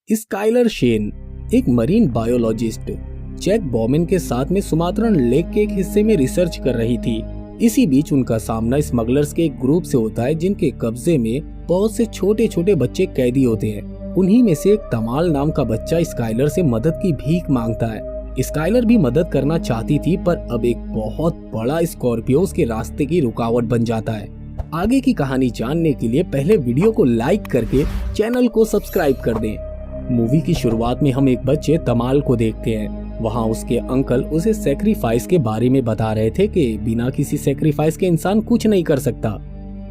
Skyler Shane एक marine biologist Jack Bowman के साथ में सुमात्रान लेक के एक हिस्से में रिसर्च कर रही थी। इसी बीच उनका सामना स्मगलर्स के एक ग्रुप से होता है जिनके कब्जे में बहुत से छोटे छोटे बच्चे कैदी होते हैं। उन्हीं में से एक तमाल नाम का बच्चा स्काइलर से मदद की भीख मांगता है। स्काइलर भी मदद करना चाहती थी, पर अब एक बहुत बड़ा स्कॉर्पियो उसके रास्ते की रुकावट बन जाता है। आगे की कहानी जानने के लिए पहले वीडियो को लाइक करके चैनल को सब्सक्राइब कर दें। मूवी की शुरुआत में हम एक बच्चे तमाल को देखते हैं। वहाँ उसके अंकल उसे सैक्रिफाइस के बारे में बता रहे थे कि बिना किसी सैक्रिफाइस के इंसान कुछ नहीं कर सकता।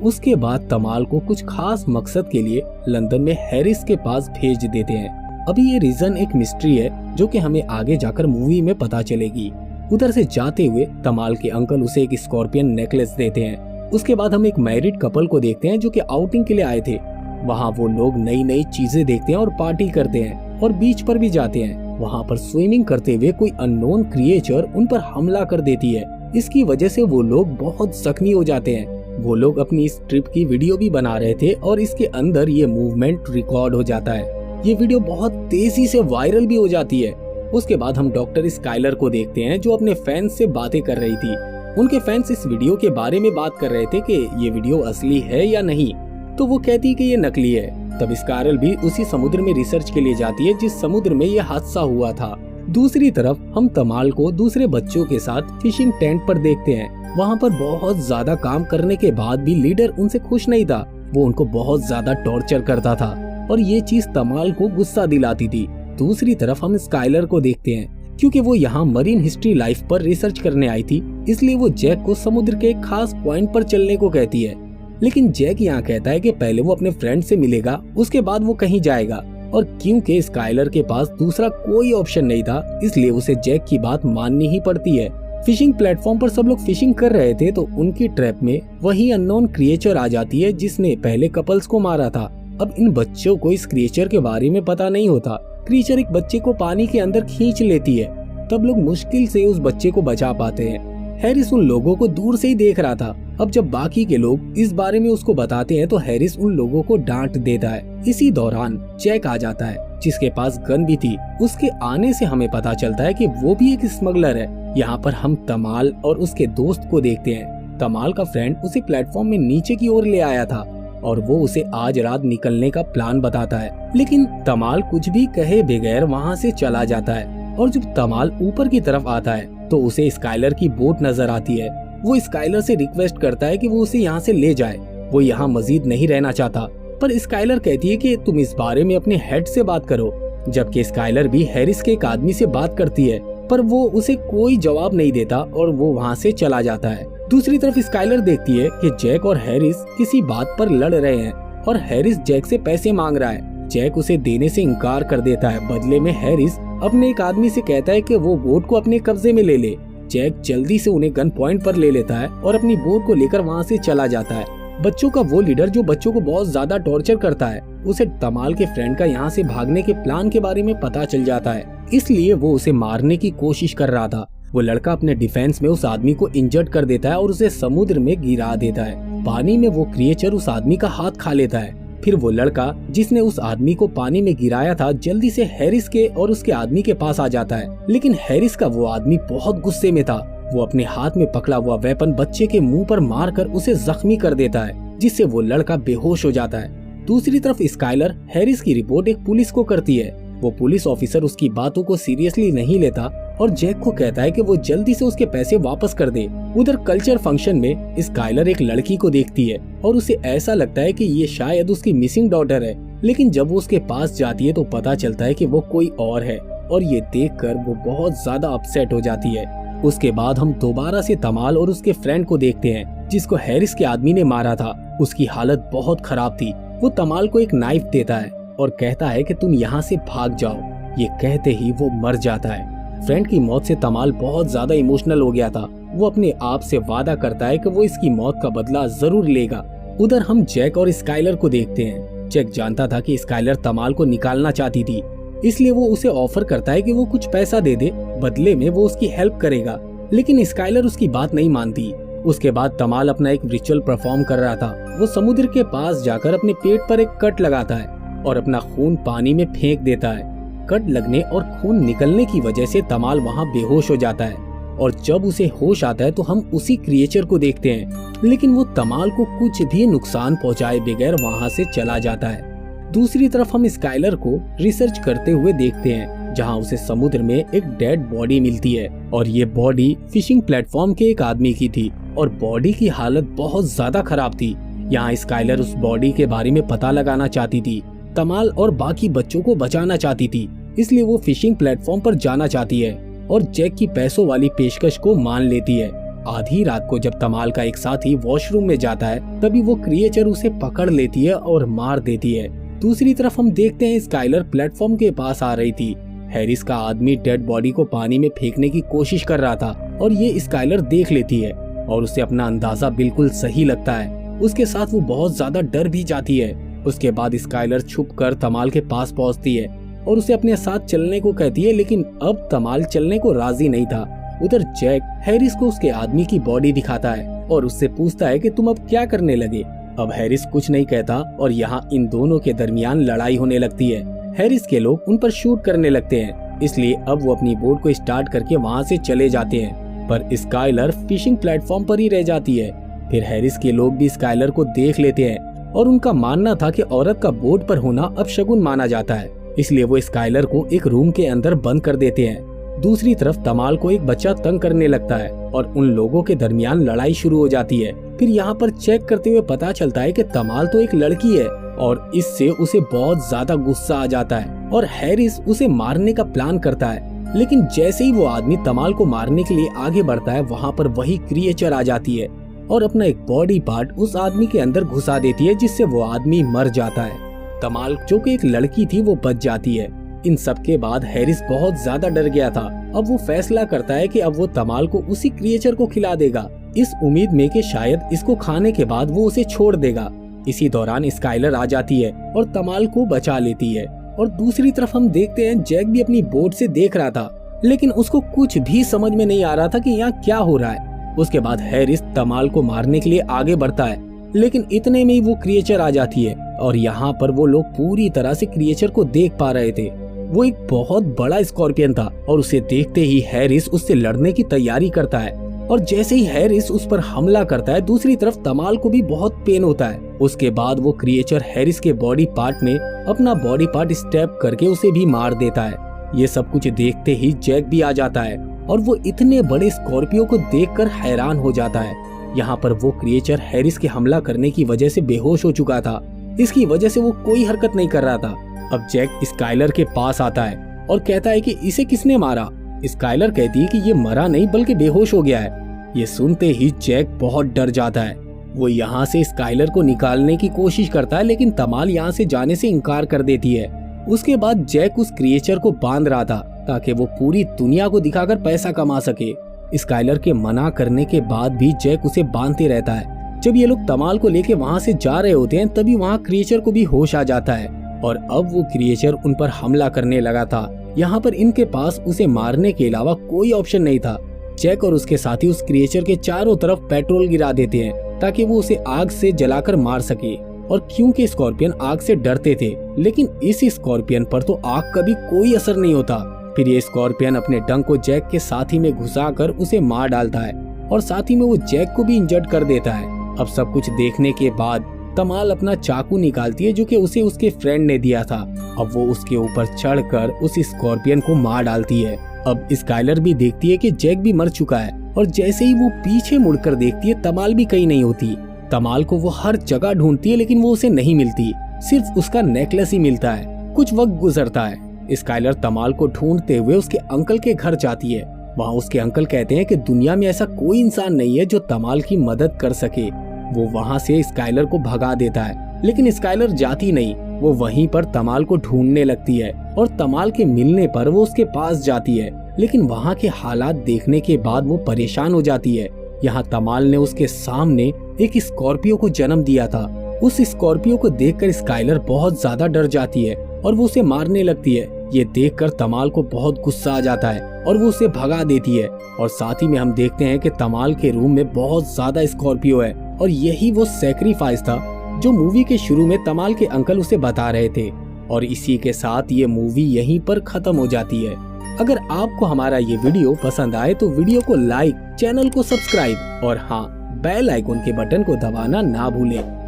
उसके बाद तमाल को कुछ खास मकसद के लिए लंदन में हैरिस के पास भेज देते हैं। अभी ये रीजन एक मिस्ट्री है जो कि हमें आगे जाकर मूवी में पता चलेगी। उधर से जाते हुए तमाल के अंकल उसे एक स्कॉर्पियन नेकलेस देते हैं। उसके बाद हम एक मैरिड कपल को देखते हैं जो कि आउटिंग के लिए आए थे। वहाँ वो लोग नई नई चीजें देखते हैं और पार्टी करते हैं और बीच पर भी जाते हैं। वहाँ पर स्विमिंग करते हुए कोई अननोन क्रिएचर उन पर हमला कर देती है। इसकी वजह से वो लोग बहुत जख्मी हो जाते हैं। वो लोग अपनी इस ट्रिप की वीडियो भी बना रहे थे और इसके अंदर ये मूवमेंट रिकॉर्ड हो जाता है। ये वीडियो बहुत तेजी से वायरल भी हो जाती है। उसके बाद हम डॉक्टर स्काइलर को देखते हैं जो अपने फैंस से बातें कर रही थी। उनके फैंस इस वीडियो के बारे में बात कर रहे थे कि ये वीडियो असली है या नहीं, तो वो कहती कि ये नकली है। तब स्काइलर भी उसी समुद्र में रिसर्च के लिए जाती है जिस समुद्र में ये हादसा हुआ था। दूसरी तरफ हम तमाल को दूसरे बच्चों के साथ फिशिंग टेंट पर देखते हैं। वहाँ पर बहुत ज्यादा काम करने के बाद भी लीडर उनसे खुश नहीं था। वो उनको बहुत ज्यादा टॉर्चर करता था और ये चीज तमाल को गुस्सा दिलाती थी। दूसरी तरफ हम स्काइलर को देखते हैं। क्योंकि वो यहाँ मरीन हिस्ट्री लाइफ पर रिसर्च करने आई थी, इसलिए वो जैक को समुद्र के एक खास पॉइंट पर चलने को कहती है। लेकिन जैक यहाँ कहता है कि पहले वो अपने फ्रेंड से मिलेगा, उसके बाद वो कहीं जाएगा। और क्योंकि स्काइलर के पास दूसरा कोई ऑप्शन नहीं था, इसलिए उसे जैक की बात माननी ही पड़ती है। फिशिंग प्लेटफॉर्म पर सब लोग फिशिंग कर रहे थे तो उनकी ट्रैप में वही अननोन क्रिएचर आ जाती है जिसने पहले कपल्स को मारा था। अब इन बच्चों को इस क्रिएचर के बारे में पता नहीं होता। क्रिएचर एक बच्चे को पानी के अंदर खींच लेती है। तब लोग मुश्किल से उस बच्चे को बचा पाते हैं। हैरिस उन लोगों को दूर से ही देख रहा था। अब जब बाकी के लोग इस बारे में उसको बताते हैं तो हैरिस उन लोगों को डांट देता है। इसी दौरान जैक आ जाता है जिसके पास गन भी थी। उसके आने से हमें पता चलता है कि वो भी एक स्मगलर है। यहाँ पर हम तमाल और उसके दोस्त को देखते हैं। तमाल का फ्रेंड उसे प्लेटफॉर्म में नीचे की ओर ले आया था और वो उसे आज रात निकलने का प्लान बताता है। लेकिन तमाल कुछ भी कहे बगैर वहाँ से चला जाता है। और जब तमाल ऊपर की तरफ आता है तो उसे स्काइलर की बोट नजर आती है। वो स्काइलर से रिक्वेस्ट करता है कि वो उसे यहाँ से ले जाए। वो यहाँ मजीद नहीं रहना चाहता, पर स्काइलर कहती है कि तुम इस बारे में अपने हेड से बात करो। जबकि स्काइलर भी हैरिस के एक आदमी से बात करती है, पर वो उसे कोई जवाब नहीं देता और वो वहाँ से चला जाता है। दूसरी तरफ स्काइलर देखती है कि जैक और हैरिस किसी बात पर लड़ रहे हैं और हैरिस जैक से पैसे मांग रहा है। जैक उसे देने से इनकार कर देता है। बदले में हैरिस अपने एक आदमी से कहता है कि वो बोट को अपने कब्जे में ले ले। जैक जल्दी से उन्हें गन पॉइंट पर ले लेता है और अपनी बोट को लेकर वहाँ से चला जाता है। बच्चों का वो लीडर जो बच्चों को बहुत ज्यादा टॉर्चर करता है, उसे तमाल के फ्रेंड का यहाँ से भागने के प्लान के बारे में पता चल जाता है, इसलिए वो उसे मारने की कोशिश कर रहा था। वो लड़का अपने डिफेंस में उस आदमी को इंजर्ड कर देता है और उसे समुद्र में गिरा देता है। पानी में वो क्रिएचर उस आदमी का हाथ खा लेता है। फिर वो लड़का जिसने उस आदमी को पानी में गिराया था जल्दी से हैरिस के और उसके आदमी के पास आ जाता है। लेकिन हैरिस का वो आदमी बहुत गुस्से में था। वो अपने हाथ में पकड़ा हुआ वेपन बच्चे के मुंह पर मारकर उसे जख्मी कर देता है, जिससे वो लड़का बेहोश हो जाता है। दूसरी तरफ स्काइलर हैरिस की रिपोर्ट एक पुलिस को करती है। वो पुलिस ऑफिसर उसकी बातों को सीरियसली नहीं लेता और जैक को कहता है कि वो जल्दी से उसके पैसे वापस कर दे। उधर कल्चर फंक्शन में स्काइलर एक लड़की को देखती है और उसे ऐसा लगता है कि ये शायद उसकी मिसिंग डॉटर है। लेकिन जब वो उसके पास जाती है तो पता चलता है कि वो कोई और है और ये देखकर वो बहुत ज्यादा अपसेट हो जाती है। उसके बाद हम दोबारा से तमाल और उसके फ्रेंड को देखते हैं जिसको हैरिस के आदमी ने मारा था। उसकी हालत बहुत खराब थी। वो तमाल को एक नाइफ देता है और कहता है कि तुम यहाँ से भाग जाओ। ये कहते ही वो मर जाता है। फ्रेंड की मौत से तमाल बहुत ज्यादा इमोशनल हो गया था। वो अपने आप से वादा करता है कि वो इसकी मौत का बदला जरूर लेगा। उधर हम जैक और स्काइलर को देखते हैं। जैक जानता था कि स्काइलर तमाल को निकालना चाहती थी, इसलिए वो उसे ऑफर करता है कि वो कुछ पैसा दे दे, बदले में वो उसकी हेल्प करेगा। लेकिन स्काइलर उसकी बात नहीं मानती। उसके बाद तमाल अपना एक रिचुअल परफॉर्म कर रहा था। वो समुद्र के पास जाकर अपने पेट पर एक कट लगाता है और अपना खून पानी में फेंक देता है। कट लगने और खून निकलने की वजह से तमाल वहाँ बेहोश हो जाता है और जब उसे होश आता है तो हम उसी क्रिएचर को देखते हैं, लेकिन वो तमाल को कुछ भी नुकसान पहुंचाए बगैर वहाँ से चला जाता है। दूसरी तरफ हम स्काइलर को रिसर्च करते हुए देखते हैं, जहाँ उसे समुद्र में एक डेड बॉडी मिलती है और ये बॉडी फिशिंग प्लेटफॉर्म के एक आदमी की थी और बॉडी की हालत बहुत ज्यादा खराब थी। यहाँ स्काइलर उस बॉडी के बारे में पता लगाना चाहती थी, तमाल और बाकी बच्चों को बचाना चाहती थी, इसलिए वो फिशिंग प्लेटफॉर्म पर जाना चाहती है और जैक की पैसों वाली पेशकश को मान लेती है। आधी रात को जब तमाल का एक साथी वॉशरूम में जाता है तभी वो क्रिएचर उसे पकड़ लेती है और मार देती है। दूसरी तरफ हम देखते हैं स्काइलर प्लेटफॉर्म के पास आ रही थी। हैरिस का आदमी डेड बॉडी को पानी में फेंकने की कोशिश कर रहा था और ये स्काइलर देख लेती है और उसे अपना अंदाजा बिल्कुल सही लगता है। उसके साथ वो बहुत ज्यादा डर भी जाती है। उसके बाद स्काइलर छुपकर तमाल के पास पहुंचती है और उसे अपने साथ चलने को कहती है, लेकिन अब तमाल चलने को राजी नहीं था। उधर जैक हैरिस को उसके आदमी की बॉडी दिखाता है और उससे पूछता है कि तुम अब क्या करने लगे। अब हैरिस कुछ नहीं कहता और यहाँ इन दोनों के दरमियान लड़ाई होने लगती है। हैरिस के लोग उन पर शूट करने लगते हैं, इसलिए अब वो अपनी बोट को स्टार्ट करके वहाँ से चले जाते हैं, पर स्काइलर फिशिंग प्लेटफॉर्म पर ही रह जाती है। फिर हैरिस के लोग भी स्काइलर को देख लेते हैं और उनका मानना था कि औरत का बोट पर होना अपशगुन माना जाता है, इसलिए वो स्काइलर को एक रूम के अंदर बंद कर देते हैं। दूसरी तरफ तमाल को एक बच्चा तंग करने लगता है और उन लोगों के दरमियान लड़ाई शुरू हो जाती है। फिर यहाँ पर चेक करते हुए पता चलता है कि तमाल तो एक लड़की है और इससे उसे बहुत ज्यादा गुस्सा आ जाता है और हैरिस उसे मारने का प्लान करता है। लेकिन जैसे ही वो आदमी तमाल को मारने के लिए आगे बढ़ता है, वहाँ पर वही क्रिएचर आ जाती है और अपना एक बॉडी पार्ट उस आदमी के अंदर घुसा देती है, जिससे वो आदमी मर जाता है। तमाल जो कि एक लड़की थी वो बच जाती है। इन सब के बाद हैरिस बहुत ज्यादा डर गया था। अब वो फैसला करता है कि अब वो तमाल को उसी क्रिएचर को खिला देगा, इस उम्मीद में कि शायद इसको खाने के बाद वो उसे छोड़ देगा। इसी दौरान स्काइलर आ जाती है और तमाल को बचा लेती है। और दूसरी तरफ हम देखते हैं जैक भी अपनी बोट से देख रहा था, लेकिन उसको कुछ भी समझ में नहीं आ रहा था कि यहाँ क्या हो रहा है। उसके बाद हैरिस तमाल को मारने के लिए आगे बढ़ता है, लेकिन इतने में ही वो क्रिएचर आ जाती है और यहाँ पर वो लोग पूरी तरह से क्रिएचर को देख पा रहे थे। वो एक बहुत बड़ा स्कॉर्पियन था और उसे देखते ही हैरिस उससे लड़ने की तैयारी करता है और जैसे ही हैरिस उस पर हमला करता है, दूसरी तरफ तमाल को भी बहुत पेन होता है। उसके बाद वो क्रिएचर हैरिस के बॉडी पार्ट में अपना बॉडी पार्ट स्टैब करके उसे भी मार देता है। ये सब कुछ देखते ही जैक भी आ जाता है और वो इतने बड़े स्कॉर्पियो को देखकर हैरान हो जाता है। यहाँ पर वो क्रिएचर हैरिस के हमला करने की वजह से बेहोश हो चुका था, इसकी वजह से वो कोई हरकत नहीं कर रहा था। अब जैक स्काइलर के पास आता है और कहता है कि इसे किसने मारा। स्काइलर कहती है कि ये मरा नहीं बल्कि बेहोश हो गया है। ये सुनते ही जैक बहुत डर जाता है। वो यहाँ से स्काइलर को निकालने की कोशिश करता है, लेकिन तमाल यहाँ से जाने से इनकार कर देती है। उसके बाद जैक उस क्रिएचर को बांध रहा था ताकि वो पूरी दुनिया को दिखाकर पैसा कमा सके। स्काइलर के मना करने के बाद भी जैक उसे बांधते रहता है। जब ये लोग तमाल को लेके वहाँ से जा रहे होते हैं, तभी वहाँ क्रिएचर को भी होश आ जाता है और अब वो क्रिएचर उन पर हमला करने लगा था। यहाँ पर इनके पास उसे मारने के अलावा कोई ऑप्शन नहीं था। जैक और उसके साथी उस क्रिएचर के चारों तरफ पेट्रोल गिरा देते हैं ताकि वो उसे आग से जलाकर मार सके। और क्योंकि स्कॉर्पियन आग से डरते थे, लेकिन इस स्कॉर्पियन पर तो आग का भी कोई असर नहीं होता। फिर ये स्कॉर्पियन अपने डंक को जैक के साथी में घुसाकर उसे मार डालता है और साथ ही में वो जैक को भी इंजर्ड कर देता है। अब सब कुछ देखने के बाद तमाल अपना चाकू निकालती है जो कि उसे उसके फ्रेंड ने दिया था। अब वो उसके ऊपर चढ़कर उस स्कॉर्पियन को मार डालती है। अब स्काइलर भी देखती है कि जैक भी मर चुका है और जैसे ही वो पीछे मुड़कर देखती है, तमाल भी कहीं नहीं होती। तमाल को वो हर जगह ढूंढती है, लेकिन वो उसे नहीं मिलती, सिर्फ उसका नेकलेस ही मिलता है। कुछ वक्त गुजरता है। स्काइलर तमाल को ढूंढते हुए उसके अंकल के घर जाती है। वहाँ उसके अंकल कहते हैं कि दुनिया में ऐसा कोई इंसान नहीं है जो तमाल की मदद कर सके। वो वहाँ से स्काइलर को भगा देता है, लेकिन स्काइलर जाती नहीं। वो वहीं पर तमाल को ढूंढने लगती है और तमाल के मिलने पर वो उसके पास जाती है, लेकिन वहाँ के हालात देखने के बाद वो परेशान हो जाती है। यहाँ तमाल ने उसके सामने एक स्कॉर्पियो को जन्म दिया था। उस स्कॉर्पियो को देखकर स्काइलर बहुत ज्यादा डर जाती है और वो उसे मारने लगती है। ये देखकर तमाल को बहुत गुस्सा आ जाता है और वो उसे भगा देती है। और साथ ही में हम देखते हैं कि तमाल के रूम में बहुत ज्यादा स्कॉर्पियो है और यही वो सैक्रिफाइस था जो मूवी के शुरू में तमाल के अंकल उसे बता रहे थे। और इसी के साथ ये मूवी यहीं पर खत्म हो जाती है। अगर आपको हमारा ये वीडियो पसंद आए तो वीडियो को लाइक, चैनल को सब्सक्राइब और हाँ, बेल आइकन के बटन को दबाना ना भूलें।